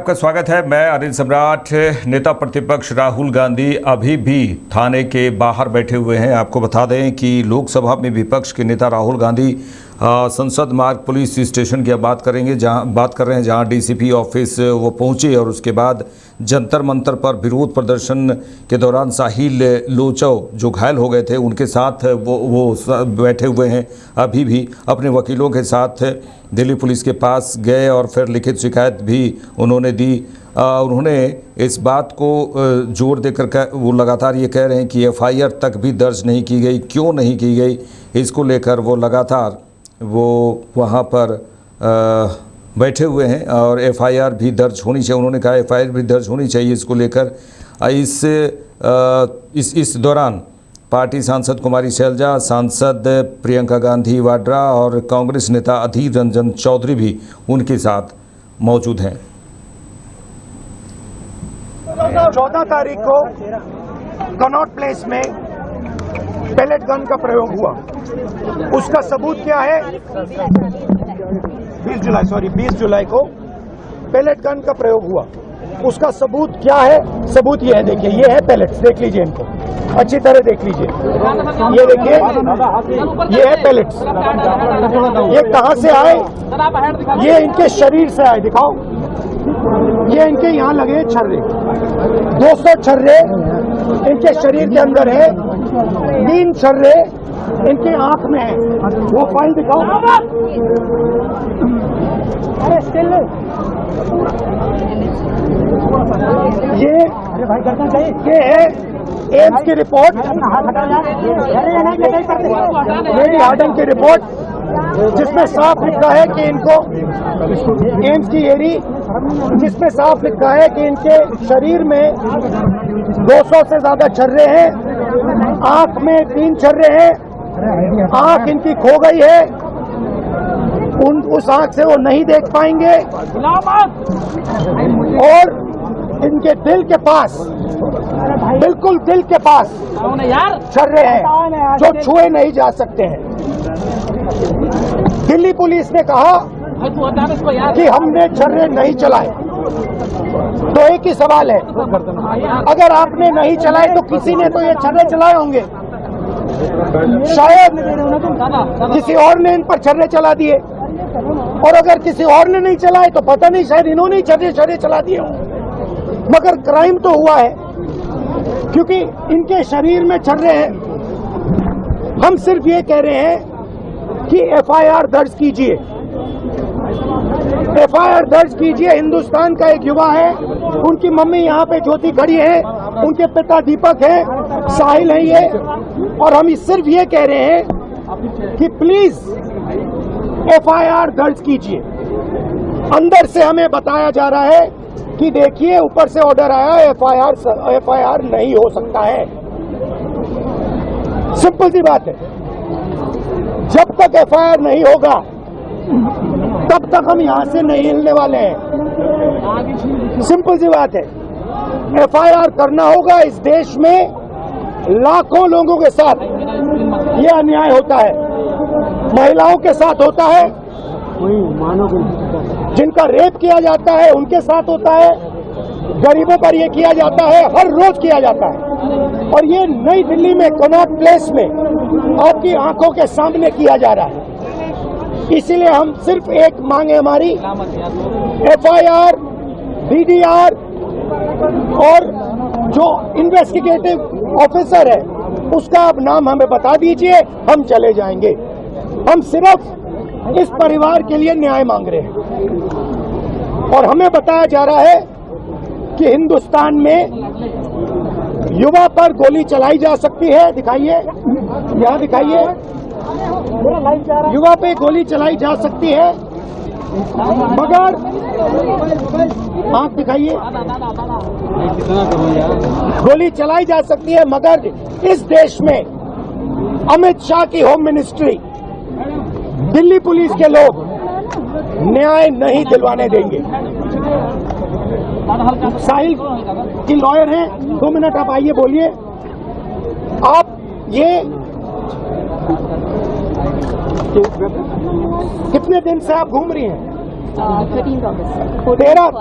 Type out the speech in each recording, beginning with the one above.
आपका स्वागत है। मैं अनिल सम्राट। नेता प्रतिपक्ष राहुल गांधी अभी भी थाने के बाहर बैठे हुए हैं। आपको बता दें कि लोकसभा में विपक्ष के नेता राहुल गांधी संसद मार्ग पुलिस स्टेशन की बात कर रहे हैं जहां डीसीपी ऑफिस वो पहुंचे और उसके बाद जंतर मंतर पर विरोध प्रदर्शन के दौरान साहिल लोचव जो घायल हो गए थे उनके साथ वो बैठे हुए हैं। अभी भी अपने वकीलों के साथ दिल्ली पुलिस के पास गए और फिर लिखित शिकायत भी उन्होंने दी। उन्होंने इस बात को जोर देकर वो लगातार ये कह रहे हैं कि एफआईआर तक भी दर्ज नहीं की गई। क्यों नहीं की गई, इसको लेकर वो लगातार वहाँ पर बैठे हुए हैं और एफआईआर भी दर्ज होनी चाहिए। उन्होंने कहा एफआईआर भी दर्ज होनी चाहिए। इसको लेकर इस दौरान पार्टी सांसद कुमारी शैलजा, सांसद प्रियंका गांधी वाड्रा और कांग्रेस नेता अधीर रंजन चौधरी भी उनके साथ मौजूद हैं। 14 तारीख को कनॉट प्लेस में पेलेट गन का प्रयोग हुआ। उसका सबूत क्या है? 20 जुलाई को पेलेट गन का प्रयोग हुआ। उसका सबूत क्या है? सबूत ये है, देखिए, ये है पेलेट्स। देख लीजिए, इनको अच्छी तरह देख लीजिए। ये देखिए, ये है पेलेट्स। ये कहां से आए? ये इनके शरीर से आए। दिखाओ, ये इनके यहाँ लगे छर्रे। 200 छर्रे इनके शरीर के अंदर है। 3 छर्रे इनके आंख में है। वो फाइल दिखाओ। ये है एम्स की रिपोर्ट, लेडी हार्डन की रिपोर्ट, जिसमें साफ लिखा है कि इनको एम्स की एरी, जिसमें साफ लिखा है कि इनके शरीर में 200 से ज्यादा छर्रे हैं। आंख में 3 छर्रे हैं। आंख इनकी खो गई है। उस आंख से वो नहीं देख पाएंगे। और इनके दिल के पास, बिल्कुल दिल के पास छर्रे हैं जो छुए नहीं जा सकते हैं। दिल्ली पुलिस ने कहा कि हमने छर्रे नहीं चलाए। तो एक ही सवाल है, अगर आपने नहीं चलाए तो किसी ने तो ये छर्रे चलाए होंगे। शायद किसी और ने इन पर छर्रे चला दिए, और अगर किसी और ने नहीं चलाए तो पता नहीं, शायद इन्होंने ही छर्रे चला दिए हों। मगर क्राइम तो हुआ है, क्योंकि इनके शरीर में छर्रे हैं। हम सिर्फ ये कह रहे हैं कि एफआईआर दर्ज कीजिए। एफआईआर दर्ज कीजिए। हिंदुस्तान का एक युवा है, उनकी मम्मी यहाँ पे ज्योति खड़ी है, उनके पिता दीपक है, साहिल है ये, और हम सिर्फ ये कह रहे हैं कि प्लीज एफआईआर दर्ज कीजिए। अंदर से हमें बताया जा रहा है कि देखिए, ऊपर से ऑर्डर आया, एफआईआर नहीं हो सकता है। सिंपल सी बात है, जब तक एफआईआर नहीं होगा तब तक हम यहां से नहीं हिलने वाले हैं। सिंपल सी बात है, एफआईआर करना होगा। इस देश में लाखों लोगों के साथ ये अन्याय होता है। महिलाओं के साथ होता है, जिनका रेप किया जाता है उनके साथ होता है, गरीबों पर यह किया जाता है, हर रोज किया जाता है। और ये नई दिल्ली में कनॉट प्लेस में आपकी आंखों के सामने किया जा रहा है। इसीलिए हम सिर्फ एक मांग है हमारी, एफआईआर, डीडीआर और जो इन्वेस्टिगेटिव ऑफिसर है उसका आप नाम हमें बता दीजिए, हम चले जाएंगे। हम सिर्फ इस परिवार के लिए न्याय मांग रहे हैं। और हमें बताया जा रहा है कि हिंदुस्तान में युवा पर गोली चलाई जा सकती है। दिखाइए, यहाँ दिखाइए, युवा पे गोली चलाई जा सकती है, मगर आंख दिखाइए, गोली चलाई जा सकती है, मगर इस देश में अमित शाह की होम मिनिस्ट्री, दिल्ली पुलिस के लोग न्याय नहीं दिलवाने देंगे। साहिल की लॉयर हैं, 2 मिनट आप आइए, बोलिए। आप ये कितने दिन से आप घूम रही हैं? 13 अगस्त से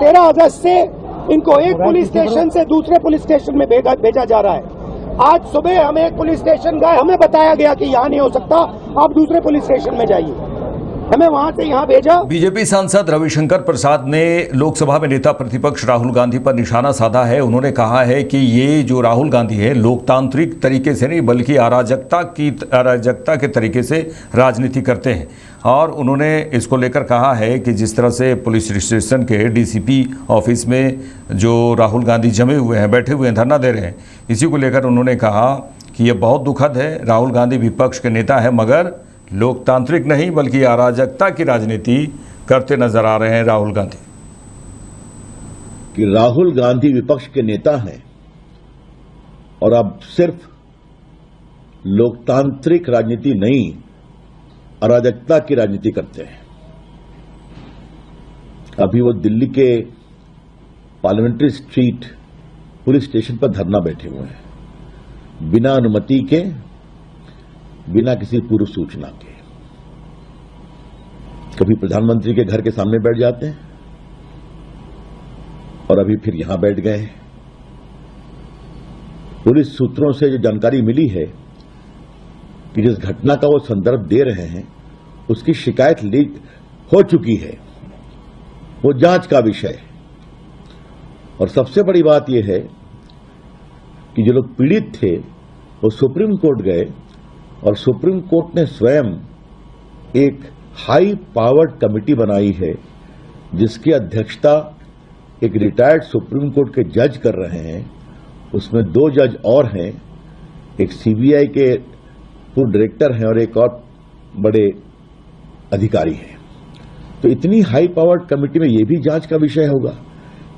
13 अगस्त से इनको एक पुलिस स्टेशन से दूसरे पुलिस स्टेशन में भेजा जा रहा है। आज सुबह हम एक पुलिस स्टेशन गए, हमें बताया गया कि यहाँ नहीं हो सकता, आप दूसरे पुलिस स्टेशन में जाइए। हमें वहां से यहाँ भेजा। बीजेपी सांसद रविशंकर प्रसाद ने लोकसभा में नेता प्रतिपक्ष राहुल गांधी पर निशाना साधा है। उन्होंने कहा है कि ये जो राहुल गांधी है लोकतांत्रिक तरीके से नहीं बल्कि अराजकता के तरीके से राजनीति करते हैं। और उन्होंने इसको लेकर कहा है कि जिस तरह से पुलिस स्टेशन के डीसीपी ऑफिस में जो राहुल गांधी जमे हुए हैं, बैठे हुए हैं, धरना दे रहे हैं, इसी को लेकर उन्होंने कहा कि ये बहुत दुखद है। राहुल गांधी विपक्ष के नेता है मगर लोकतांत्रिक नहीं बल्कि अराजकता की राजनीति करते नजर आ रहे हैं राहुल गांधी। कि राहुल गांधी विपक्ष के नेता हैं और अब सिर्फ लोकतांत्रिक राजनीति नहीं अराजकता की राजनीति करते हैं। अभी वो दिल्ली के पार्लियामेंट्री स्ट्रीट पुलिस स्टेशन पर धरना बैठे हुए हैं, बिना अनुमति के, बिना किसी पूर्व सूचना के। कभी प्रधानमंत्री के घर के सामने बैठ जाते हैं और अभी फिर यहां बैठ गए हैं। पुलिस सूत्रों से जो जानकारी मिली है कि जिस घटना का वो संदर्भ दे रहे हैं उसकी शिकायत लीक हो चुकी है, वो जांच का विषय है। और सबसे बड़ी बात यह है कि जो लोग पीड़ित थे वो सुप्रीम कोर्ट गए और सुप्रीम कोर्ट ने स्वयं एक हाई पावर्ड कमेटी बनाई है जिसकी अध्यक्षता एक रिटायर्ड सुप्रीम कोर्ट के जज कर रहे हैं। उसमें 2 जज और हैं, एक सीबीआई के पूर्व डायरेक्टर हैं और एक और बड़े अधिकारी हैं। तो इतनी हाई पावर्ड कमेटी में यह भी जांच का विषय होगा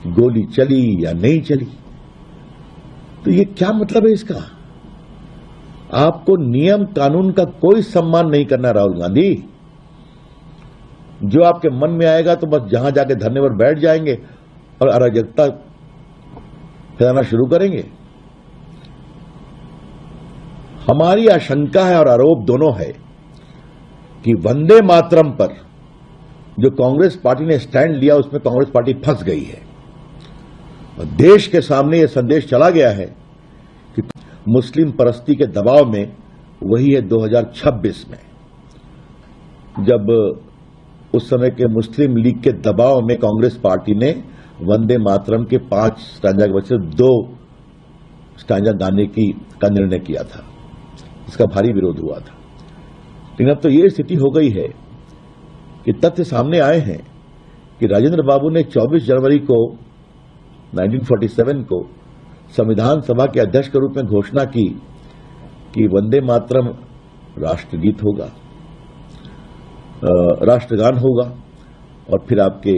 कि गोली चली या नहीं चली। तो ये क्या मतलब है इसका? आपको नियम कानून का कोई सम्मान नहीं करना राहुल गांधी। जो आपके मन में आएगा तो बस जहां जाके धरने पर बैठ जाएंगे और अराजकता फैलाना शुरू करेंगे। हमारी आशंका है और आरोप दोनों है कि वंदे मातरम पर जो कांग्रेस पार्टी ने स्टैंड लिया उसमें कांग्रेस पार्टी फंस गई है और देश के सामने यह संदेश चला गया है कि मुस्लिम परस्ती के दबाव में वही है 2026 में, जब उस समय के मुस्लिम लीग के दबाव में कांग्रेस पार्टी ने वंदे मातरम के 5 स्टैंजा के बजाय 2 स्टैंजा गाने का निर्णय किया था। इसका भारी विरोध हुआ था। लेकिन अब तो ये स्थिति हो गई है कि तथ्य सामने आए हैं कि राजेंद्र बाबू ने 24 जनवरी को 1947 को संविधान सभा के अध्यक्ष के रूप में घोषणा की कि वंदे मातरम राष्ट्रगीत होगा, राष्ट्रगान होगा और फिर आपके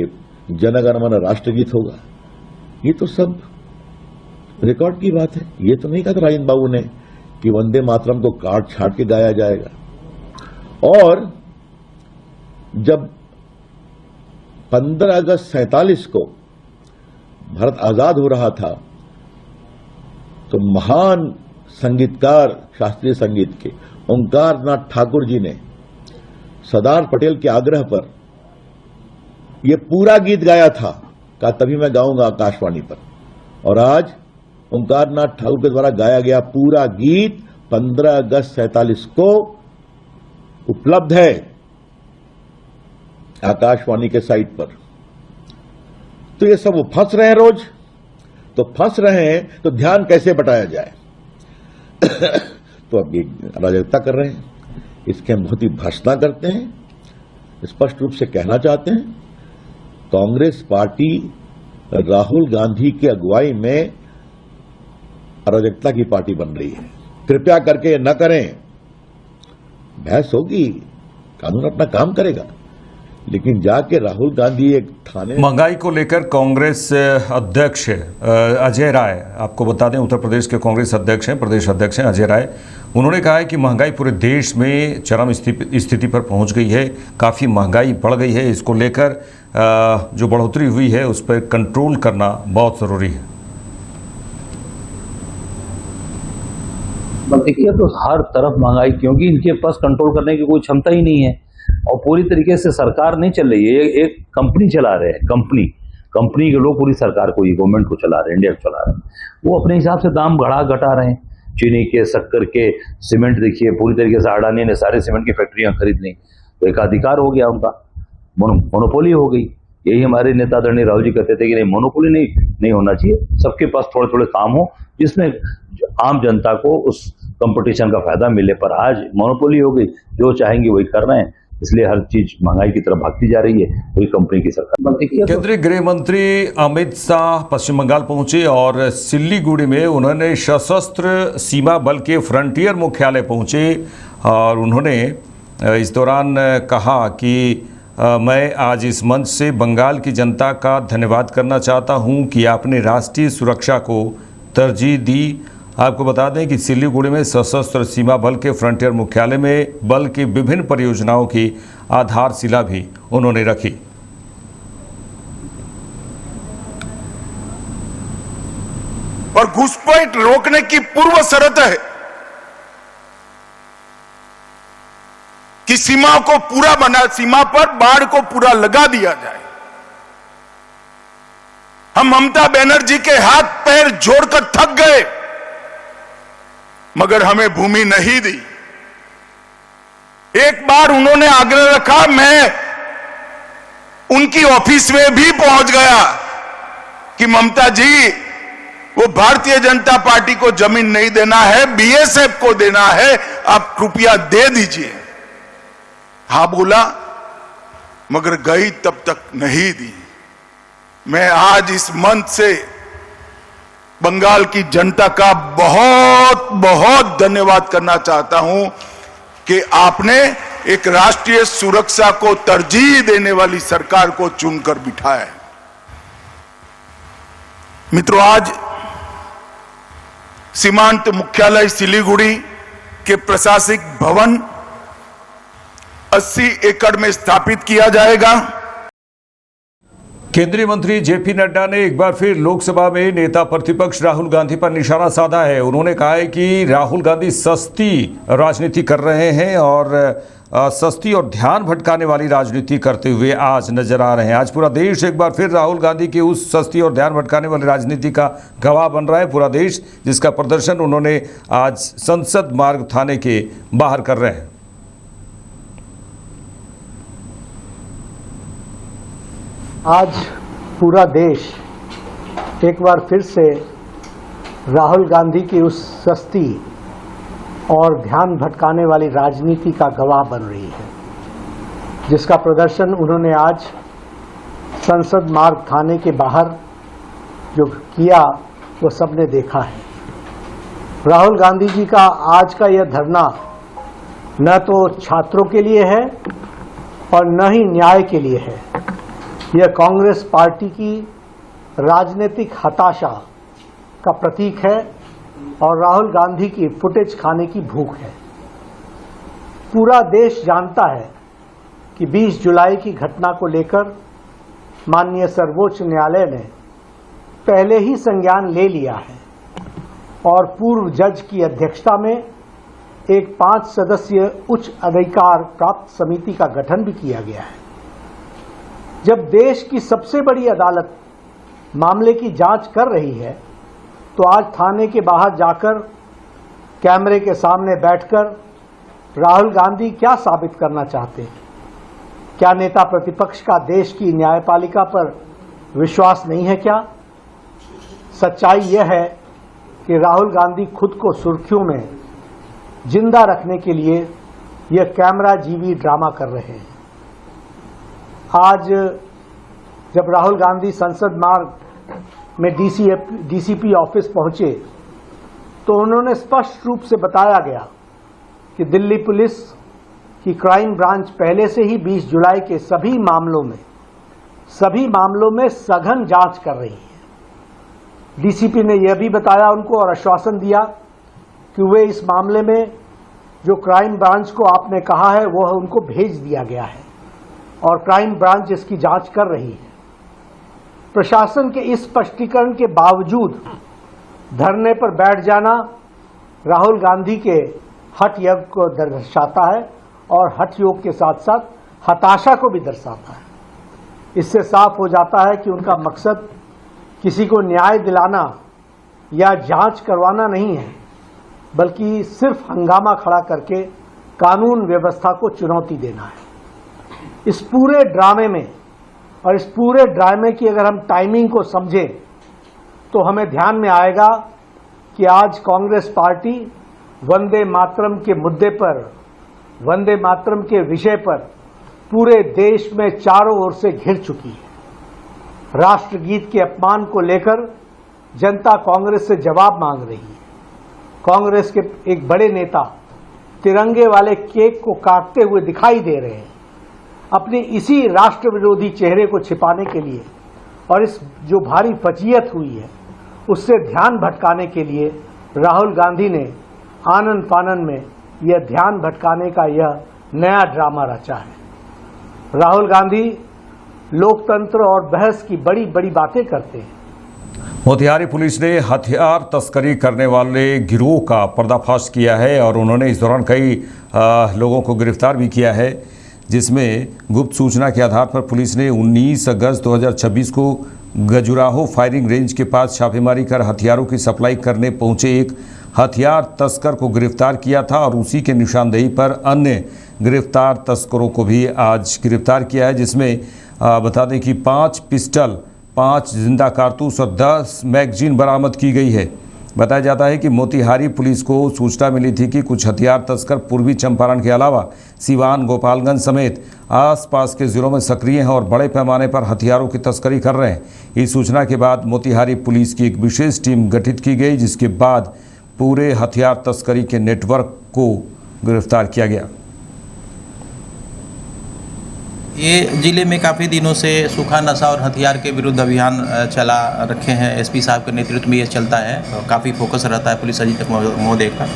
जनगण मन राष्ट्रगीत होगा। ये तो सब रिकॉर्ड की बात है। ये तो नहीं कहा था राजेंद्र बाबू ने कि वंदे मातरम को काट छाट के गाया जाएगा। और जब 15 अगस्त 47 को भारत आजाद हो रहा था तो महान संगीतकार शास्त्रीय संगीत के ओंकार नाथ ठाकुर जी ने सरदार पटेल के आग्रह पर यह पूरा गीत गाया था, कहा तभी मैं गाऊंगा आकाशवाणी पर। और आज ओंकार नाथ ठाकुर के द्वारा गाया गया पूरा गीत 15 अगस्त 47 को उपलब्ध है आकाशवाणी के साइट पर। तो ये सब वो फंस रहे हैं रोज, तो फंस रहे हैं तो ध्यान कैसे बटाया जाए तो अब ये अराजकता कर रहे हैं। इसके हम बहुत ही भर्त्सना करते हैं, स्पष्ट रूप से कहना चाहते हैं कांग्रेस पार्टी राहुल गांधी की अगुवाई में अराजकता की पार्टी बन रही है। कृपया करके ये न करें। बहस होगी, कानून अपना काम करेगा, लेकिन जाके राहुल गांधी एक थाने। महंगाई को लेकर कांग्रेस अध्यक्ष अजय राय, आपको बता दें उत्तर प्रदेश के कांग्रेस अध्यक्ष हैं, प्रदेश अध्यक्ष हैं अजय राय। उन्होंने कहा है कि महंगाई पूरे देश में चरम स्थिति पर पहुंच गई है, काफ़ी महंगाई बढ़ गई है। इसको लेकर जो बढ़ोतरी हुई है उस पर कंट्रोल करना बहुत ज़रूरी है। देखिए तो हर तरफ महंगाई, क्योंकि इनके पास कंट्रोल करने की कोई क्षमता ही नहीं है। और पूरी तरीके से सरकार नहीं चल रही है, एक कंपनी चला रहे हैं, कंपनी के लोग पूरी सरकार को, ये गवर्नमेंट को चला रहे हैं, इंडिया को चला रहे हैं। वो अपने हिसाब से दाम घटा रहे हैं, चीनी के, शक्कर के, सीमेंट देखिए पूरी तरीके से अडानी ने सारे सीमेंट की फैक्ट्रियां खरीद ली, तो एक अधिकार हो गया उनका, मोनोपोली हो गई। यही हमारे नेता आदरणीय राहुल जी कहते थे कि नहीं, मोनोपोली नहीं होना चाहिए, सबके पास थोड़े थोड़े काम हो जिसमें आम जनता को उस कंपटीशन का फायदा मिले। पर आज मोनोपोली हो गई, जो चाहेंगे वही कर रहे हैं, इसलिए हर चीज महंगाई की तरफ भागती जा रही है, वही कंपनी की सरकार। केंद्रीय गृह मंत्री अमित शाह पश्चिम बंगाल पहुंचे और सिल्लीगुड़ी में उन्होंने सशस्त्र सीमा बल के फ्रंटियर मुख्यालय पहुंचे और उन्होंने इस दौरान कहा कि मैं आज इस मंच से बंगाल की जनता का धन्यवाद करना चाहता हूं कि आपने राष्ट्रीय सुरक्षा को तरजीह दी। आपको बता दें कि सिल्लीगुड़ी में सशस्त्र सीमा बल के फ्रंटियर मुख्यालय में बल की विभिन्न परियोजनाओं की आधारशिला भी उन्होंने रखी। और घुसपैठ रोकने की पूर्व शर्त है कि सीमा को पूरा सीमा पर बाढ़ को पूरा लगा दिया जाए। हम ममता बनर्जी के हाथ पैर जोड़कर थक गए, मगर हमें भूमि नहीं दी। एक बार उन्होंने आग्रह रखा, मैं उनकी ऑफिस में भी पहुंच गया कि ममता जी, वो भारतीय जनता पार्टी को जमीन नहीं देना है, बीएसएफ को देना है, आप कृपया दे दीजिए। हाँ बोला, मगर गई तब तक नहीं दी। मैं आज इस मंच से बंगाल की जनता का बहुत बहुत धन्यवाद करना चाहता हूं कि आपने एक राष्ट्रीय सुरक्षा को तरजीह देने वाली सरकार को चुनकर बिठाया है। मित्रों, आज सीमांत मुख्यालय सिलीगुड़ी के प्रशासनिक भवन 80 एकड़ में स्थापित किया जाएगा। केंद्रीय मंत्री जेपी नड्डा ने एक बार फिर लोकसभा में नेता प्रतिपक्ष राहुल गांधी पर निशाना साधा है। उन्होंने कहा है कि राहुल गांधी सस्ती राजनीति कर रहे हैं और सस्ती और ध्यान भटकाने वाली राजनीति करते हुए आज नजर आ रहे हैं। आज पूरा देश एक बार फिर राहुल गांधी की उस सस्ती और ध्यान भटकाने वाली राजनीति का गवाह बन रहा है। पूरा देश जिसका प्रदर्शन उन्होंने आज संसद मार्ग थाने के बाहर कर रहे हैं। आज पूरा देश एक बार फिर से राहुल गांधी की उस सस्ती और ध्यान भटकाने वाली राजनीति का गवाह बन रही है, जिसका प्रदर्शन उन्होंने आज संसद मार्ग थाने के बाहर जो किया वो सबने देखा है। राहुल गांधी जी का आज का यह धरना न तो छात्रों के लिए है और न ही न्याय के लिए है। यह कांग्रेस पार्टी की राजनीतिक हताशा का प्रतीक है और राहुल गांधी की फुटेज खाने की भूख है। पूरा देश जानता है कि 20 जुलाई की घटना को लेकर माननीय सर्वोच्च न्यायालय ने पहले ही संज्ञान ले लिया है और पूर्व जज की अध्यक्षता में एक 5 सदस्यीय उच्च अधिकार प्राप्त समिति का गठन भी किया गया है। जब देश की सबसे बड़ी अदालत मामले की जांच कर रही है, तो आज थाने के बाहर जाकर कैमरे के सामने बैठकर राहुल गांधी क्या साबित करना चाहते हैं? क्या नेता प्रतिपक्ष का देश की न्यायपालिका पर विश्वास नहीं है क्या? सच्चाई यह है कि राहुल गांधी खुद को सुर्खियों में जिंदा रखने के लिए यह कैमरा जीवी ड्रामा कर रहे हैं। आज जब राहुल गांधी संसद मार्ग में डीसीपी ऑफिस पहुंचे तो उन्होंने स्पष्ट रूप से बताया गया कि दिल्ली पुलिस की क्राइम ब्रांच पहले से ही 20 जुलाई के सभी मामलों में सघन जांच कर रही है। डीसीपी ने यह भी बताया उनको और आश्वासन दिया कि वे इस मामले में जो क्राइम ब्रांच को आपने कहा है वह उनको भेज दिया गया है और क्राइम ब्रांच इसकी जांच कर रही है। प्रशासन के इस स्पष्टीकरण के बावजूद धरने पर बैठ जाना राहुल गांधी के हठ योग को दर्शाता है और हठ योग के साथ साथ हताशा को भी दर्शाता है। इससे साफ हो जाता है कि उनका मकसद किसी को न्याय दिलाना या जांच करवाना नहीं है, बल्कि सिर्फ हंगामा खड़ा करके कानून व्यवस्था को चुनौती देना है। इस पूरे ड्रामे में और इस पूरे ड्रामे की अगर हम टाइमिंग को समझें तो हमें ध्यान में आएगा कि आज कांग्रेस पार्टी वंदे मातरम के मुद्दे पर, वंदे मातरम के विषय पर पूरे देश में चारों ओर से घिर चुकी है। राष्ट्रगीत के अपमान को लेकर जनता कांग्रेस से जवाब मांग रही है। कांग्रेस के एक बड़े नेता तिरंगे वाले केक को काटते हुए दिखाई दे रहे हैं। अपने इसी राष्ट्र विरोधी चेहरे को छिपाने के लिए और इस जो भारी फजीयत हुई है उससे ध्यान भटकाने के लिए राहुल गांधी ने आनन फानन में यह ध्यान भटकाने का यह नया ड्रामा रचा है। राहुल गांधी लोकतंत्र और बहस की बड़ी बड़ी बातें करते हैं। मोतिहारी पुलिस ने हथियार तस्करी करने वाले गिरोह का पर्दाफाश किया है और उन्होंने इस दौरान कई लोगों को गिरफ्तार भी किया है, जिसमें गुप्त सूचना के आधार पर पुलिस ने 19 अगस्त 2026 को गजुराहो फायरिंग रेंज के पास छापेमारी कर हथियारों की सप्लाई करने पहुंचे एक हथियार तस्कर को गिरफ्तार किया था और उसी के निशानदेही पर अन्य गिरफ्तार तस्करों को भी आज गिरफ्तार किया है, जिसमें बता दें कि 5 पिस्टल, 5 जिंदा कारतूस और 10 मैगजीन बरामद की गई है। बताया जाता है कि मोतिहारी पुलिस को सूचना मिली थी कि कुछ हथियार तस्कर पूर्वी चंपारण के अलावा सिवान, गोपालगंज समेत आसपास के ज़िलों में सक्रिय हैं और बड़े पैमाने पर हथियारों की तस्करी कर रहे हैं। इस सूचना के बाद मोतिहारी पुलिस की एक विशेष टीम गठित की गई, जिसके बाद पूरे हथियार तस्करी के नेटवर्क को गिरफ्तार किया गया। ये ज़िले में काफ़ी दिनों से सूखा नशा और हथियार के विरुद्ध अभियान चला रखे हैं। एसपी साहब के नेतृत्व में ये चलता है और काफ़ी फोकस रहता है पुलिस अधीक्षक महोदय का।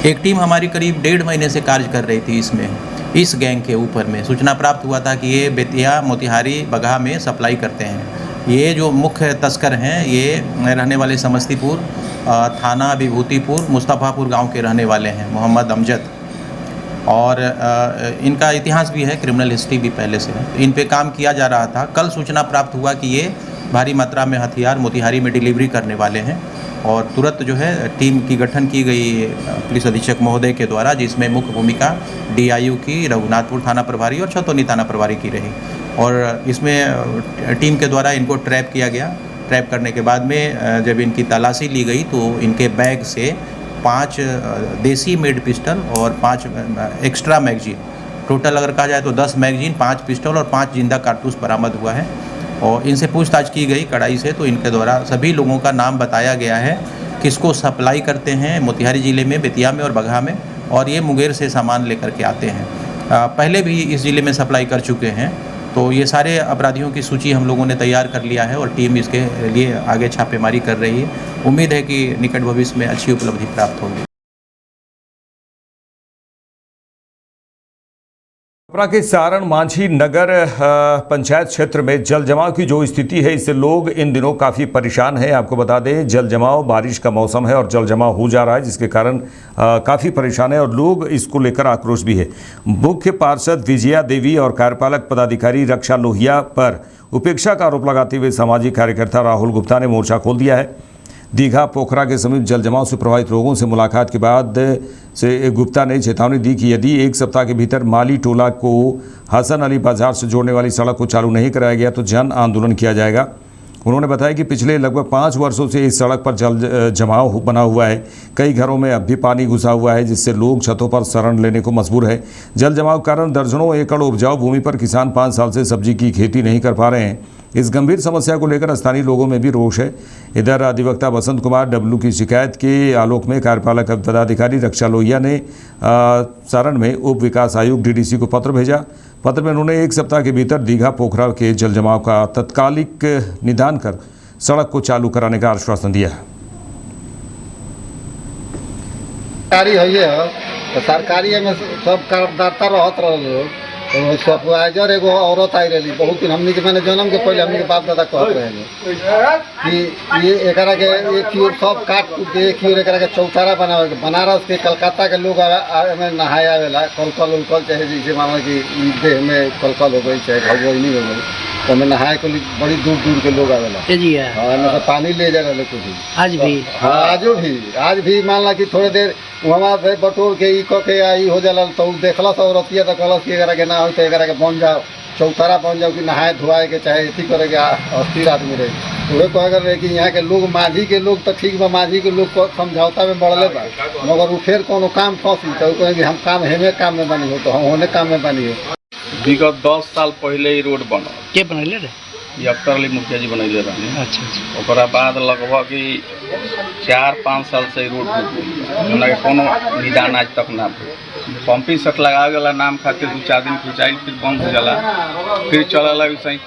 एक टीम हमारी करीब 1.5 महीने से कार्य कर रही थी इसमें, इस गैंग के ऊपर में सूचना प्राप्त हुआ था कि ये बेतिया, मोतिहारी, बगहा में सप्लाई करते हैं। ये जो मुख्य तस्कर हैं ये रहने वाले समस्तीपुर थाना विभूतिपुर मुस्तफ़ापुर गाँव के रहने वाले हैं, मोहम्मद अमजद। और इनका इतिहास भी है, क्रिमिनल हिस्ट्री भी पहले से है। इन पे काम किया जा रहा था। कल सूचना प्राप्त हुआ कि ये भारी मात्रा में हथियार मोतिहारी में डिलीवरी करने वाले हैं और तुरंत जो है टीम की गठन की गई पुलिस अधीक्षक महोदय के द्वारा, जिसमें मुख्य भूमिका DIU की, रघुनाथपुर थाना प्रभारी और छतौनी थाना प्रभारी की रही। और इसमें टीम के द्वारा इनको ट्रैप किया गया। ट्रैप करने के बाद में जब इनकी तलाशी ली गई तो इनके बैग से 5 देसी मेड पिस्टल और 5 एक्स्ट्रा मैगजीन, टोटल अगर कहा जाए तो 10 मैगजीन, 5 पिस्टल और 5 जिंदा कारतूस बरामद हुआ है। और इनसे पूछताछ की गई कड़ाई से, तो इनके द्वारा सभी लोगों का नाम बताया गया है, किसको सप्लाई करते हैं मोतिहारी ज़िले में, बेतिया में और बगहा में, और ये मुंगेर से सामान लेकर के आते हैं। पहले भी इस ज़िले में सप्लाई कर चुके हैं। तो ये सारे अपराधियों की सूची हम लोगों ने तैयार कर लिया है और टीम इसके लिए आगे छापेमारी कर रही है। उम्मीद है कि निकट भविष्य में अच्छी उपलब्धि प्राप्त होगी। छपरा के सारण मांझी नगर पंचायत क्षेत्र में जल जमाव की जो स्थिति है, इससे लोग इन दिनों काफ़ी परेशान हैं। आपको बता दें, जल जमाव, बारिश का मौसम है और जल जमाव हो जा रहा है, जिसके कारण काफ़ी परेशान है और लोग इसको लेकर आक्रोश भी है। मुख्य पार्षद विजया देवी और कार्यपालक पदाधिकारी रक्षा लोहिया पर उपेक्षा का आरोप लगाते हुए सामाजिक कार्यकर्ता राहुल गुप्ता ने मोर्चा खोल दिया है। दीघा पोखरा के समीप जल जमाव से प्रभावित लोगों से मुलाकात के बाद से गुप्ता ने चेतावनी दी कि यदि 1 सप्ताह के भीतर माली टोला को हसन अली बाजार से जोड़ने वाली सड़क को चालू नहीं कराया गया तो जन आंदोलन किया जाएगा। उन्होंने बताया कि पिछले लगभग 5 वर्षों से इस सड़क पर जल जमाव बना हुआ है। कई घरों में अब भी पानी घुसा हुआ है, जिससे लोग छतों पर शरण लेने को मजबूर है। जल जमाव के कारण दर्जनों एकड़ उपजाऊ भूमि पर किसान 5 साल से सब्जी की खेती नहीं कर पा रहे हैं। इस गंभीर समस्या को लेकर स्थानीय लोगों में भी रोष है। इधर अधिवक्ता बसंत कुमार डब्लू की शिकायत के आलोक में कार्यपालक पदाधिकारी रक्षा लोहिया ने सारण में उप विकास आयुक्त DDC को पत्र भेजा। पत्र में उन्होंने 1 सप्ताह के भीतर दीघा पोखरा के जल जमाव का तत्कालिक निदान कर सड़क को चालू कराने का आश्वासन दिया है। सरकारी में सब कर्मदाता रहत रहो तो सुपरवाइजर एगो औरत आई रही बहुत दिन हमनी के मैंने जन्म के पहले हमनी के बाप दादा कहत रहे कि ये एकरा के एक ही सब काट कूट के एक ही एकरा के चौतारा बनावे के बनारस के कलकत्ता के लोग में नहाए आवेला कलकल उलकल चाहे जैसे मानो कि देह में कलकल हो गई चाहे भगवनी हो गई तो हमें नहाए के लिए बड़ी दूर दूर के लोग आवेला हाँ पानी ले जा रहे कुछ आज भी हाँ आज भी मान ला कि थोड़ी देर वहाँ से बटोर के ई क के आई हो जाला तो देखलस औरतिया तो कहलस कि एकरा के ना हो तो एकरा के बन जाओ चौतारा बन जाओ कि नहाए धोआए के चाहे अथी करे के अस्थिर आदमी रहे तो कह कर रहे कि यहाँ के लोग माझी के लोग तो ठीक बा माझी के लोग को समझौता में बढ़ले बा मगर वो फिर कोनो काम फंसी तो कहे कि हम काम हेमे काम में बनी हो तो हम होने काम में बनी हो। विगत 10 साल पहले ही रोड बनल के बनैले रे ये अख्तर अली मुखिया जी बनैले रहनी। अच्छा ओकरा बाद लगभग 4-5 साल से ही रोड टूट गई हमरा के कोनो निदान आज तक ना भेल। पंपिंग सेट लगावे वाला नाम खातिर 2-4 दिन खिंचाई फिर बंद हो जाला फिर चलल सही।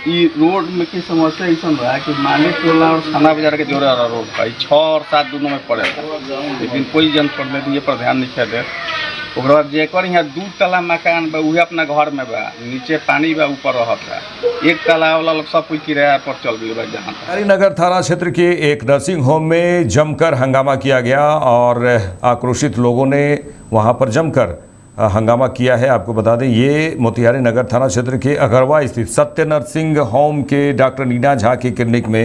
ई रोड में की समस्या ऐसा रहा कि मालिक टोला और थाना बाजार के जोड़े वाला रोड का 6 और 7 दोनों में पड़ेगा लेकिन कोई जनप्रतिनिधि पर ध्यान नहीं दे। ओकरा बाद जेकर यहाँ 2 तला मकान बा उहे अपना घर में बा नीचे पानी बा ऊपर रहता 1 तला वाला लोग सब कोई किराया पर चल गई बा। जहाँ नगर थाना क्षेत्र के एक नर्सिंग होम में जमकर हंगामा किया गया और आक्रोशित लोगों ने वहां पर जमकर हंगामा किया है। आपको बता दें ये मोतिहारी नगर थाना क्षेत्र के अगरवा स्थित सत्य नर्सिंग होम के डॉक्टर नीना झा की क्लिनिक में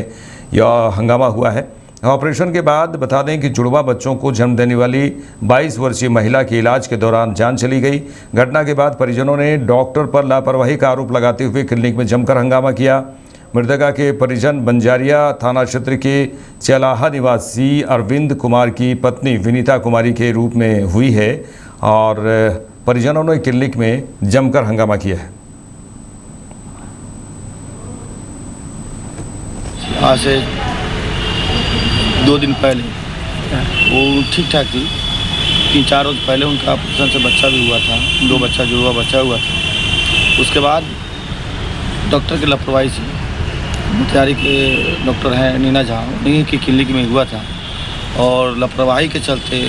यह हंगामा हुआ है। ऑपरेशन के बाद बता दें कि जुड़वा बच्चों को जन्म देने वाली 22 वर्षीय महिला के इलाज के दौरान जान चली गई। घटना के बाद परिजनों ने डॉक्टर पर लापरवाही का आरोप लगाते हुए क्लिनिक में जमकर हंगामा किया। मृतका के परिजन बंजारिया थाना क्षेत्र के चलाहा निवासी अरविंद कुमार की पत्नी विनीता कुमारी के रूप में हुई है और परिजनों ने क्लिनिक में जमकर हंगामा किया है। आज से 2 दिन पहले वो ठीक ठाक थी 3-4 रोज पहले उनका ऑपरेशन से बच्चा भी हुआ था 2 बच्चा जुड़वा बच्चा हुआ था। उसके बाद डॉक्टर की लापरवाही से मोतिहारी के डॉक्टर हैं नीना झा उन्हीं की क्लिनिक में हुआ था और लापरवाही के चलते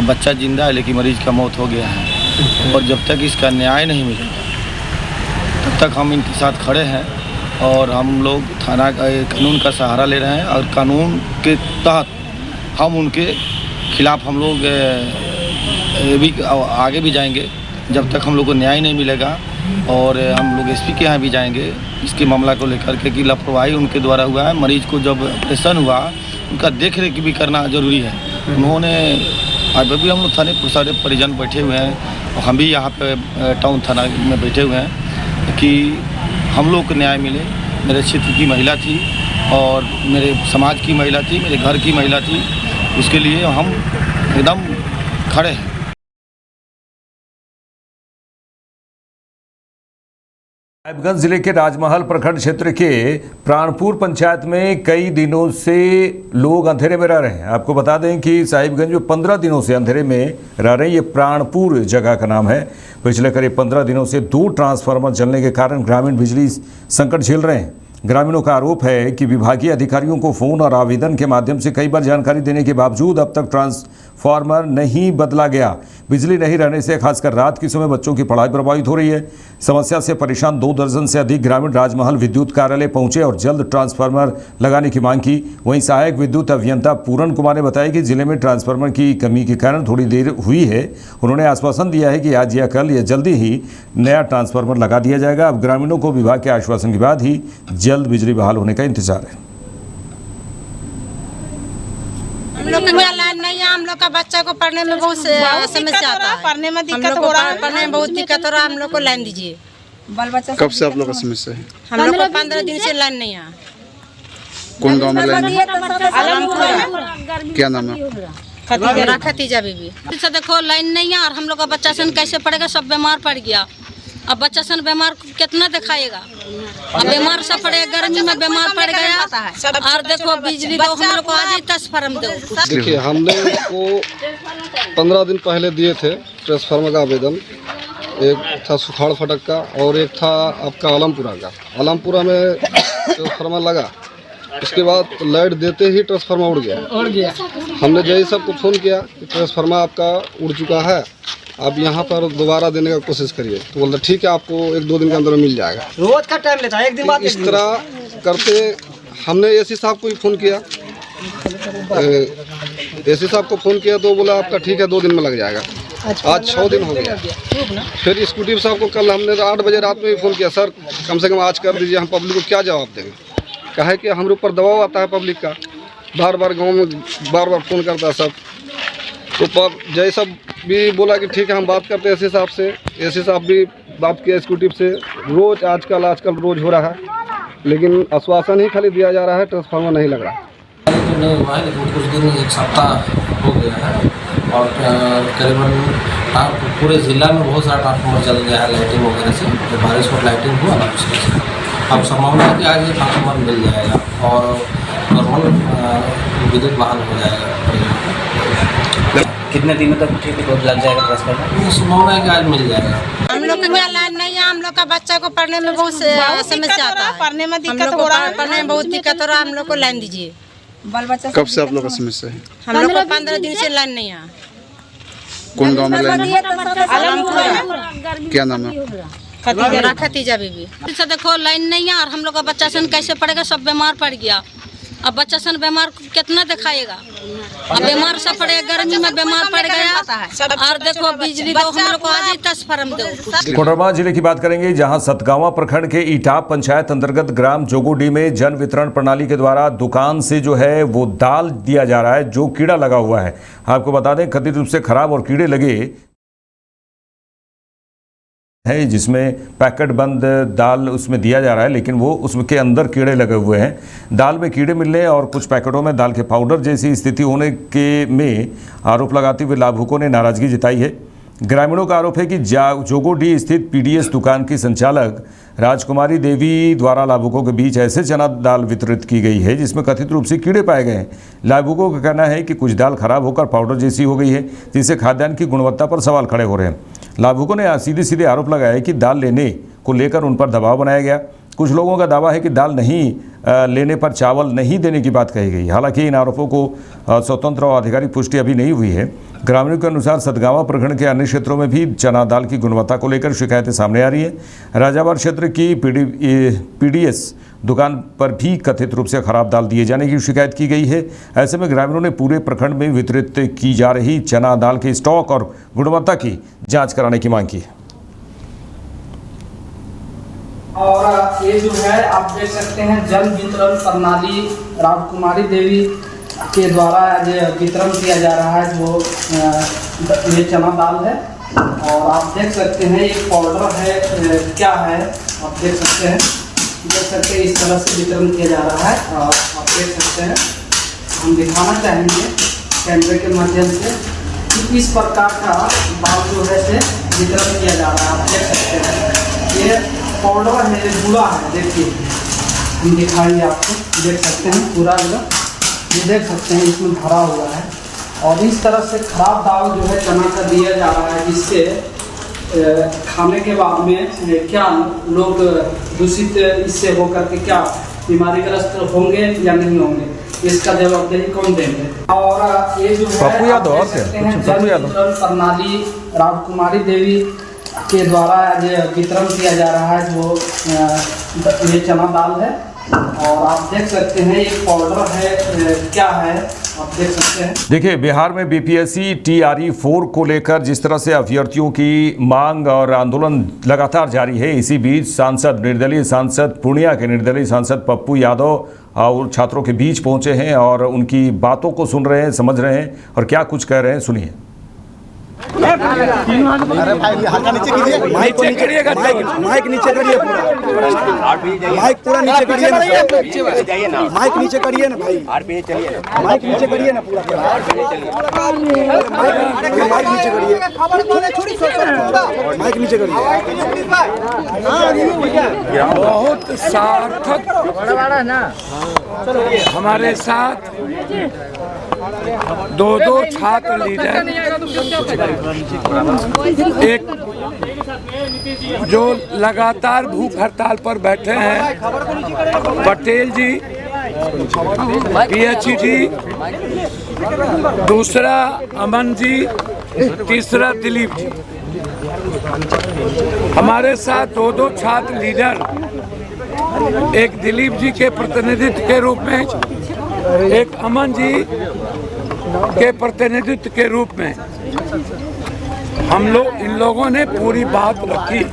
बच्चा जिंदा है लेकिन मरीज का मौत हो गया है और जब तक इसका न्याय नहीं मिलेगा तब तक हम इनके साथ खड़े हैं और हम लोग थाना कानून का सहारा ले रहे हैं और कानून के तहत हम उनके खिलाफ हम लोग भी आगे भी जाएंगे जब तक हम लोग को न्याय नहीं मिलेगा और हम लोग एसपी के यहाँ भी जाएंगे इसके मामला को लेकर के कि लापरवाही उनके द्वारा हुआ है। मरीज को जब ऑपरेशन हुआ उनका देख रेख भी करना जरूरी है। उन्होंने आज भी हम लोग थाने सारे परिजन बैठे हुए हैं और हम भी यहाँ पे टाउन थाना में बैठे हुए हैं कि हम लोग को न्याय मिले। मेरे क्षेत्र की महिला थी और मेरे समाज की महिला थी मेरे घर की महिला थी उसके लिए हम एकदम खड़े हैं। साहिबगंज जिले के राजमहल प्रखंड क्षेत्र के प्राणपुर पंचायत में कई दिनों से लोग अंधेरे में रह रहे हैं। आपको बता दें कि साहिबगंज में 15 दिनों से अंधेरे में रह रहे हैं। ये प्राणपुर जगह का नाम है। पिछले करीब 15 दिनों से 2 ट्रांसफार्मर जलने के कारण ग्रामीण बिजली संकट झेल रहे हैं। ग्रामीणों का आरोप है कि विभागीय अधिकारियों को फोन और आवेदन के माध्यम से कई बार जानकारी देने के बावजूद अब तक ट्रांसफार्मर नहीं बदला गया। बिजली नहीं रहने से खासकर रात के समय बच्चों की पढ़ाई प्रभावित हो रही है। समस्या से परेशान 2 दर्जन से अधिक ग्रामीण राजमहल विद्युत कार्यालय पहुंचे और जल्द ट्रांसफार्मर लगाने की मांग की। वहीं सहायक विद्युत अभियंता पूरन कुमार ने बताया कि जिले में ट्रांसफार्मर की कमी के कारण थोड़ी देर हुई है। उन्होंने आश्वासन दिया है कि आज या कल या जल्दी ही नया ट्रांसफार्मर लगा दिया जाएगा। अब ग्रामीणों को विभाग के आश्वासन के बाद ही जल्द बिजली बहाल होने का इंतजार है। हम लोग का लाइन नहीं है। हम लोग का बच्चा को पढ़ने में बहुत समस्या आता है। पढ़ने में दिक्कत हो रहा है। पढ़ने में बहुत दिक्कत हो रहा है। हम लोग को लाइन दीजिए। बाल बच्चा कब से आप लोग का समस्या है? हम लोग को 15 दिन से लाइन नहीं है। कौन गांव में लाइन है? क्या नाम है? खतीजा बीबी। से देखो लाइन नहीं है और हम लोग का बच्चा सन कैसे पड़ेगा। सब बीमार पड़ गया। अब बच्चा सन बीमार कितना दिखाएगा। अब बीमार सब पड़े गर्मी में बीमार पड़ गया। और देखो बिजली दो हम लोग को आज ही ट्रांसफार्मर दो। देखिए हमने को 15 दिन पहले दिए थे ट्रांसफार्मर का आवेदन। एक था सुखाड़ फटक का और एक था आपका आलमपुरा का। आलमपुरा में ट्रांसफार्मर लगा उसके बाद लाइट देते ही ट्रांसफार्मर उड़ गया। हमने जय सबको फ़ोन किया कि ट्रांसफार्मर आपका उड़ चुका है आप यहाँ पर दोबारा देने का कोशिश करिए। तो बोलता ठीक है, आपको 1-2 दिन के अंदर मिल जाएगा। रोज का टाइम लेता है, एक दिन बाद इस तरह करते हमने एसी साहब को भी फ़ोन किया। एसी साहब को फ़ोन किया तो बोला आपका ठीक है, 2 दिन में लग जाएगा। आज 6 दिन हो गया। फिर स्कूटी साहब को कल हमने 8 बजे रात में भी फ़ोन किया, सर कम से कम आज कर दीजिए, हम पब्लिक को क्या जवाब देंगे। कहे कि हमारे ऊपर दबाव आता है पब्लिक का, बार बार गांव में बार बार फ़ोन करता है सब। तो जय साहब भी बोला कि ठीक है, हम बात करते हैं एसी साहब से। एसी साहब भी बात किया स्कूटी से। रोज़ आजकल रोज़ हो रहा है, लेकिन आश्वासन ही खाली दिया जा रहा है, ट्रांसफार्मर नहीं लग रहा। तो नहीं हुआ है, लेकिन कुछ दिन 1 सप्ताह हो गया है और करीबन पूरे ज़िला में बहुत सारा ट्रांसफार्मर जल गया है लाइटिंग वगैरह से। तो बारिश और लाइटिंग हुआ ना, उसके से अब संभावना है कि आज ये ट्रांसफार्मर मिल जाएगा और नॉर्मल विद्युत बहाल हो जाएगा। कितने दिनों तक ठीक लग जाएगा ट्रांसफार्मर? संभावना है कि आज मिल जाएगा। हम लोग का लाइन नहीं है, हम लोग का बच्चा को पढ़ने में बहुत समस्या आता है। पढ़ने में दिक्कत हो रहा है, पढ़ने में बहुत दिक्कत हो रहा है। हम लोग को लाइन दीजिए। बाल बच्चा कब से आप लोग का समस्या है? हम लोग को 15 दिन से लाइन नहीं है। कौन गाँव में लाइन? क्या नाम है? खतीजा बीबी। से देखो लाइन नहीं है और हम लोग का बच्चा सन कैसे पड़ेगा, सब बीमार पड़ गया। अब बच्चा सन बीमार कितना दिखाएगा, अब बीमार सब पड़ेगा, गर्मी में बीमार पड़ गया। और देखो बिजली दो, हम लोग को आज ही ट्रांसफार्मर दो। कोडरमा जिले की बात करेंगे, जहां सतगावा प्रखंड के इटाप पंचायत अंतर्गत ग्राम जोगोडी में जन वितरण प्रणाली के द्वारा दुकान से जो है वो दाल दिया जा रहा है जो कीड़ा लगा हुआ है। आपको बता दें कथित रूप से खराब और कीड़े लगे है, जिसमें पैकेट बंद दाल उसमें दिया जा रहा है, लेकिन वो उसमें के अंदर कीड़े लगे हुए हैं। दाल में कीड़े मिलने और कुछ पैकेटों में दाल के पाउडर जैसी स्थिति होने के में आरोप लगाते हुए लाभुकों ने नाराजगी जताई है। ग्रामीणों का आरोप है कि जोगोडी स्थित पीडीएस दुकान की संचालक राजकुमारी देवी द्वारा लाभुकों के बीच ऐसे चना दाल वितरित की गई है जिसमें कथित रूप से कीड़े पाए गए हैं। लाभुकों का कहना है कि कुछ दाल खराब होकर पाउडर जैसी हो गई है, जिससे खाद्यान्न की गुणवत्ता पर सवाल खड़े हो रहे हैं। लाभुकों ने सीधे सीधे आरोप लगाया है कि दाल लेने को लेकर उन पर दबाव बनाया गया। कुछ लोगों का दावा है कि दाल नहीं लेने पर चावल नहीं देने की बात कही गई। हालांकि इन आरोपों को स्वतंत्र और आधिकारिक पुष्टि अभी नहीं हुई है। ग्रामीणों के अनुसार सतगावा प्रखंड के अन्य क्षेत्रों में भी चना दाल की गुणवत्ता को लेकर शिकायतें सामने आ रही है। राजावर क्षेत्र की पीडीएस दुकान पर भी कथित रूप से खराब दाल दिए जाने की शिकायत की गई है। ऐसे में ग्रामीणों ने पूरे प्रखंड में वितरित की जा रही चना दाल के स्टॉक और गुणवत्ता की जाँच कराने की मांग की है। और ये जो है आप देख सकते हैं जन वितरण प्रणाली राजकुमारी देवी के द्वारा ये वितरण किया जा रहा है, जो ये चना दाल है। और आप देख सकते हैं एक पाउडर है, क्या है आप देख सकते हैं, इस तरह से वितरण किया जा रहा है। और आप देख सकते हैं, हम दिखाना चाहेंगे कैमरे के माध्यम से कि इस प्रकार का दाल जो है से वितरण किया जा रहा है। आप देख सकते हैं ये पाउडर है, पूरा है, देखिए हम दिखाएंगे आपको, देख सकते हैं पूरा ये देख सकते हैं इसमें भरा हुआ है। और इस तरह से खराब दाल जो है चना का दिया जा रहा है, जिससे खाने के बाद में क्या लोग दूषित इससे होकर के क्या बीमारीग्रस्त होंगे या नहीं होंगे, इसका जवाबदेही कौन देंगे। और ये जो है आप देख सकते हैं जन वितरण प्रणाली राजकुमारी देवी के द्वारा ये वितरण किया जा रहा है, जो ये चना दाल है। और आप देख सकते हैं एक पाउडर है, क्या है आप देख सकते हैं। देखिए, बिहार में बीपीएससी TRE 4 को लेकर जिस तरह से अभ्यर्थियों की मांग और आंदोलन लगातार जारी है, इसी बीच निर्दलीय सांसद पूर्णिया के निर्दलीय सांसद पप्पू यादव और छात्रों के बीच पहुंचे हैं और उनकी बातों को सुन रहे हैं, समझ रहे हैं और क्या कुछ कह रहे हैं, सुनिए। अरे भाई हल्का नीचे कीजिए, माइक नीचे करिएगा, माइक नीचे करिए, माइक पूरा नीचे करिए ना, माइक नीचे करिए ना भाई, माइक नीचे करिए ना पूरा, माइक नीचे करिए, माइक नीचे करिए। बहुत सार्थक हमारे साथ 2 छात्र लीडर, एक जो लगातार भूख हड़ताल पर बैठे हैं पटेल जी PhD, दूसरा अमन जी तीसरा दिलीप जी। हमारे साथ दो छात्र लीडर, एक दिलीप जी के प्रतिनिधित्व के रूप में, एक अमन जी के प्रतिनिधित्व के रूप में इन लोगों ने पूरी बात रखी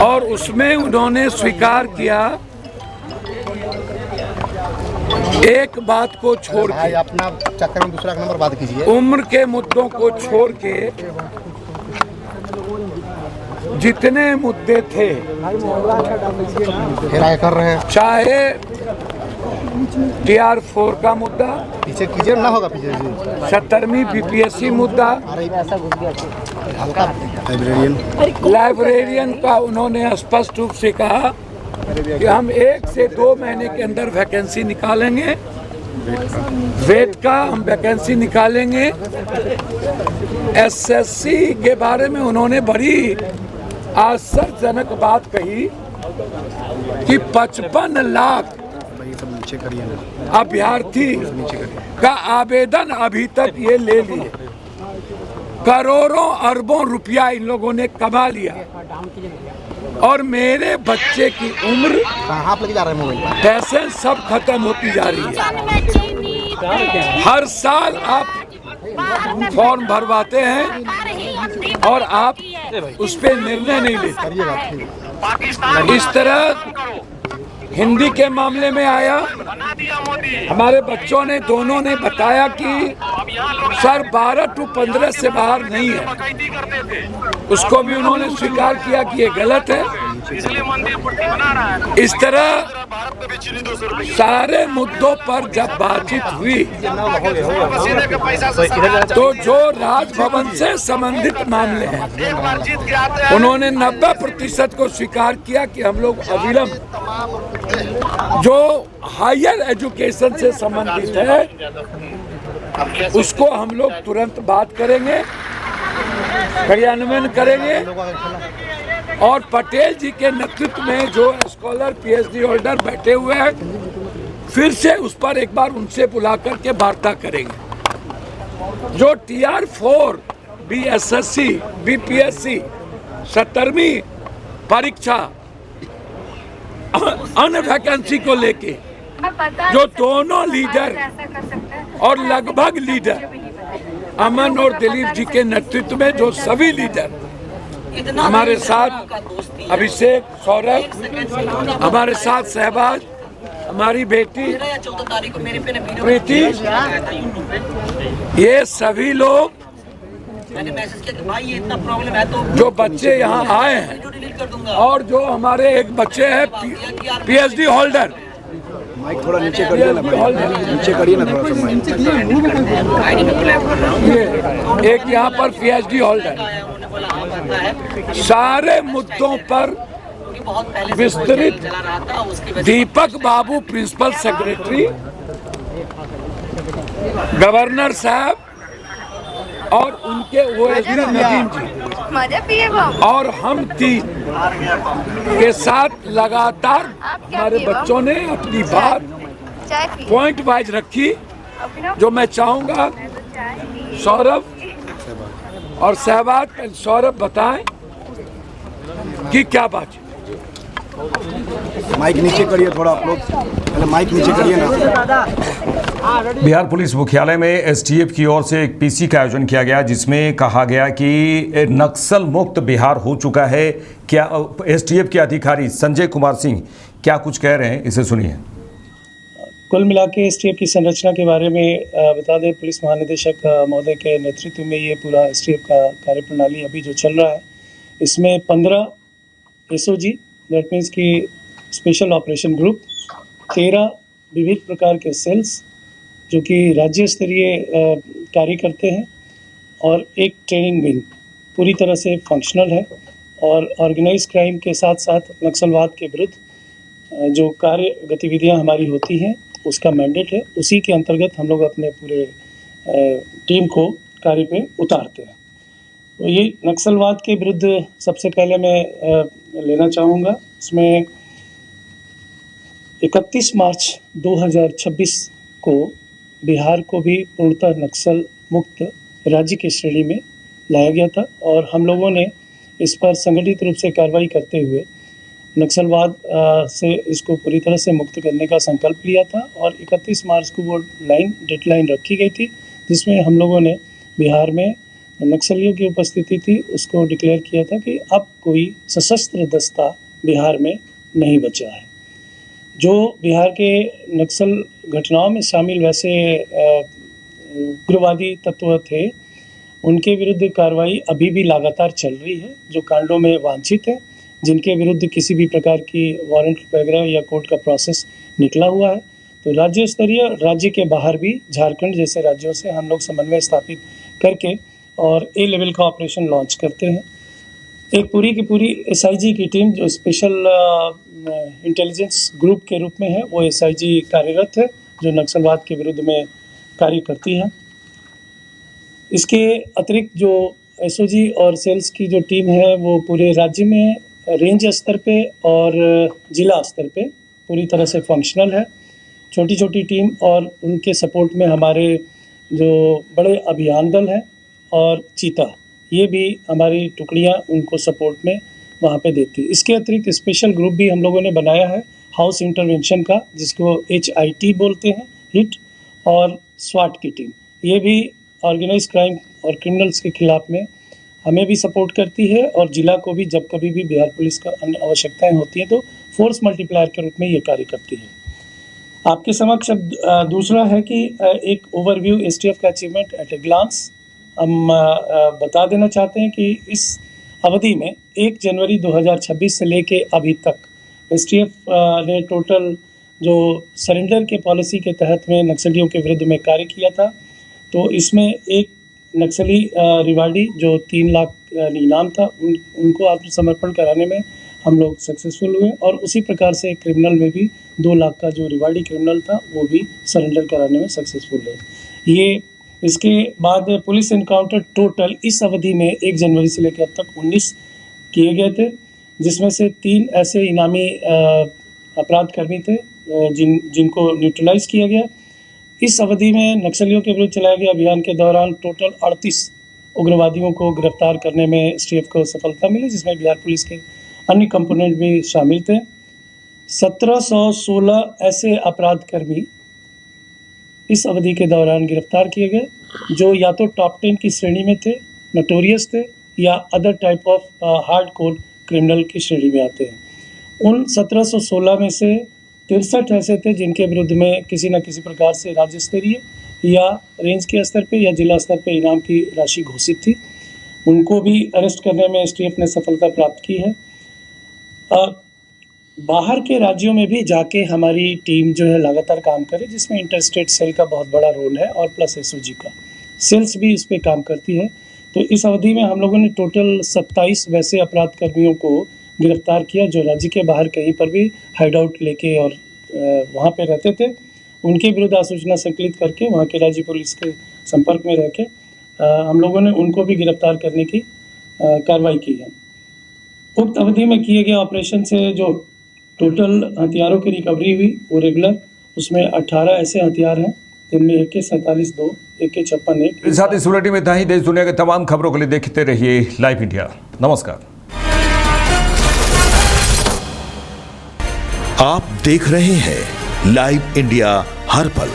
और उसमें उन्होंने स्वीकार किया एक बात को छोड़ के, अपना चक्कर में दूसरा नंबर बात कीजिए, उम्र के मुद्दों को छोड़ के जितने मुद्दे थे कर रहे हैं, चाहे TR4 का मुद्दा, पीछे कीजिए ना होगा पीछे, 70वीं BPSC मुद्दा, लाइब्रेरियन का उन्होंने स्पष्ट रूप से कहा कि हम 1 से 2 महीने के अंदर वैकेंसी निकालेंगे, वेट का हम वैकेंसी निकालेंगे। SSC के बारे में उन्होंने बड़ी आश्चर्यजनक बात कही कि 55 लाख अभ्यर्थी का आवेदन अभी तक ये ले लिए, करोड़ों अरबों रुपया इन लोगों ने कमा लिया और मेरे बच्चे की उम्र, पैसे सब खत्म होती जा रही है। हर साल आप फॉर्म भरवाते हैं और आप उस पर निर्णय नहीं लेते। इस तरह हिंदी के मामले में आया, हमारे बच्चों ने दोनों ने बताया कि सर 12 to 15 से बाहर नहीं है, उसको भी उन्होंने स्वीकार किया कि ये गलत है। इस तरह सारे मुद्दों पर जब बातचीत हुई तो जो राजभवन से संबंधित मामले हैं उन्होंने 90% को स्वीकार किया कि हम लोग अविलंब जो हायर एजुकेशन से संबंधित है उसको हम लोग तुरंत बात करेंगे, कार्यान्वयन करेंगे और पटेल जी के नेतृत्व में जो स्कॉलर PhD होल्डर बैठे हुए हैं फिर से उस पर एक बार उनसे बुला करके वार्ता करेंगे। जो TR4 BSSC BPSC 70वीं परीक्षा अन्य वैकेंसी को लेके जो दोनों लीडर और लगभग लीडर अमन और दिलीप जी के नेतृत्व में जो सभी लीडर हमारे साथ, अभिषेक, सौरभ, हमारे साथ सहबाज, हमारी बेटी प्रीति, ये सभी लोग जो बच्चे यहाँ आए हैं और जो हमारे एक बच्चे हैं PhD होल्डर, माइक थोड़ा नीचे करिए ना, नीचे करिए ना थोड़ा सा माइक। एक यहाँ पर PhD होल्डर, सारे मुद्दों पर विस्तृत दीपक बाबू प्रिंसिपल सेक्रेटरी, गवर्नर साहब और उनके OSD नदीम जी और हम तीन के साथ लगातार हमारे बच्चों ने अपनी बात पॉइंट वाइज रखी। जो मैं चाहूँगा सौरभ और सहबाज, सौरभ बताएं कि क्या बात है। माइक नीचे करिए थोड़ा, आप लोग पहले माइक नीचे करिए ना। बिहार पुलिस मुख्यालय में STF की ओर से एक PC का आयोजन किया गया जिसमें कहा गया कि नक्सल मुक्त बिहार हो चुका है। क्या STF के अधिकारी संजय कुमार सिंह क्या कुछ कह रहे हैं, इसे सुनिए। कुल मिला के STF की संरचना के बारे में बता दें, पुलिस महानिदेशक महोदय के नेतृत्व में ये पूरा STF का कार्यप्रणाली अभी जो चल रहा है, इसमें 15 SOG दैट मीन्स की स्पेशल ऑपरेशन ग्रुप, 13 विविध प्रकार के सेल्स जो कि राज्य स्तरीय कार्य करते हैं और एक ट्रेनिंग विंग पूरी तरह से फंक्शनल है और ऑर्गेनाइज क्राइम के साथ साथ नक्सलवाद के विरुद्ध जो कार्य गतिविधियां हमारी होती हैं उसका मैंडेट है। उसी के अंतर्गत हम लोग अपने पूरे टीम को कार्य पे उतारते हैं। तो ये नक्सलवाद के विरुद्ध सबसे पहले मैं लेना चाहूँगा, इसमें 31 मार्च 2026 को बिहार को भी पूर्णतः नक्सल मुक्त राज्य की श्रेणी में लाया गया था और हम लोगों ने इस पर संगठित रूप से कार्रवाई करते हुए नक्सलवाद से इसको पूरी तरह से मुक्त करने का संकल्प लिया था और 31 मार्च को वो डेडलाइन रखी गई थी, जिसमें हम लोगों ने बिहार में नक्सलियों की उपस्थिति थी उसको डिक्लेयर किया था कि अब कोई सशस्त्र दस्ता बिहार में नहीं बचा है। जो बिहार के नक्सल घटनाओं में शामिल वैसे उग्रवादी तत्व थे, उनके विरुद्ध कार्रवाई अभी भी लगातार चल रही है। जो कांडों में वांछित है, जिनके विरुद्ध किसी भी प्रकार की वारंट वगैरह या कोर्ट का प्रोसेस निकला हुआ है, तो राज्य स्तरीय, राज्य के बाहर भी झारखंड जैसे राज्यों से हम लोग समन्वय स्थापित करके और ए लेवल का ऑपरेशन लॉन्च करते हैं। एक पूरी की पूरी एसआईजी की टीम जो स्पेशल इंटेलिजेंस ग्रुप के रूप में है, वो एसआईजी कार्यरत है जो नक्सलवाद के विरुद्ध में कार्य करती है। इसके अतिरिक्त जो एसओजी और सेल्स की जो टीम है वो पूरे राज्य में रेंज स्तर पे और जिला स्तर पे पूरी तरह से फंक्शनल है। छोटी छोटी टीम और उनके सपोर्ट में हमारे जो बड़े अभियान दल हैं और चीता, ये भी हमारी टुकड़ियां उनको सपोर्ट में वहाँ पे देती है। इसके अतिरिक्त स्पेशल ग्रुप भी हम लोगों ने बनाया है हाउस इंटरवेंशन का, जिसको HIT बोलते हैं, हिट, और स्वाट की टीम। ये भी ऑर्गेनाइज क्राइम और क्रिमिनल्स के खिलाफ में हमें भी सपोर्ट करती है और जिला को भी जब कभी भी बिहार पुलिस का अन्य आवश्यकताएं होती हैं तो फोर्स मल्टीप्लायर के रूप में ये कार्य करती है। आपके समक्ष अब दूसरा है कि एक ओवरव्यू STF का अचीवमेंट एट ए ग्लांस हम बता देना चाहते हैं कि इस अवधि में 1 जनवरी 2026 से लेके अभी तक STF ने टोटल जो सरेंडर के पॉलिसी के तहत में नक्सलियों के विरुद्ध में कार्य किया था, तो इसमें एक नक्सली रिवाड़ी जो 3 लाख इनाम था उनको आत्मसमर्पण कराने में हम लोग सक्सेसफुल हुए और उसी प्रकार से क्रिमिनल में भी 2 लाख का जो रिवाड़ी क्रिमिनल था वो भी सरेंडर कराने में सक्सेसफुल हुए। ये इसके बाद पुलिस एनकाउंटर टोटल इस अवधि में 1 जनवरी से लेकर अब तक 19 किए गए थे, जिसमें से 3 ऐसे इनामी अपराध कर्मी थे जिनको न्यूट्रलाइज किया गया। इस अवधि में नक्सलियों के विरुद्ध चलाए गए अभियान के दौरान टोटल 38 उग्रवादियों को गिरफ्तार करने में STF को सफलता मिली, जिसमें बिहार पुलिस के अन्य कंपोनेंट भी शामिल थे। 1716 ऐसे अपराध कर्मी इस अवधि के दौरान गिरफ्तार किए गए जो या तो टॉप 10 की श्रेणी में थे, नोटोरियस थे, या other type of hardcore criminal की श्रेणी में आते हैं। उन 1716 में से 63 ऐसे थे जिनके विरुद्ध में किसी न किसी प्रकार से राज्य स्तरीय या रेंज के स्तर पे या जिला स्तर पे इनाम की राशि घोषित थी। उनको भी अरेस्ट करने में STF ने सफलता प्राप्त की है। बाहर के राज्यों में भी जाके हमारी टीम जो है लगातार काम करे, जिसमें इंटरस्टेट सेल का बहुत बड़ा रोल है और प्लस SOG का सेल्स भी इस पे काम करती है। तो इस अवधि में हम लोगों ने टोटल 27 वैसे अपराध कर्मियों को गिरफ्तार किया जो राज्य के बाहर कहीं पर भी हाइड आउट लेके और वहाँ पे रहते थे। उनके विरुद्ध आसूचना संकलित करके वहाँ के राज्य पुलिस के संपर्क में रह के हम लोगों ने उनको भी गिरफ्तार करने की कार्रवाई की है। उक्त अवधि में किए गए ऑपरेशन से जो टोटल हथियारों की रिकवरी हुई वो रेगुलर, उसमें 18 ऐसे हथियार हैं जिनमें AK-47 2, AK-56 1। इस साथ इस बुलेटिन में इतना ही। देश दुनिया के तमाम खबरों के लिए देखते रहिए लाइव इंडिया। नमस्कार। आप देख रहे हैं लाइव इंडिया हर पल।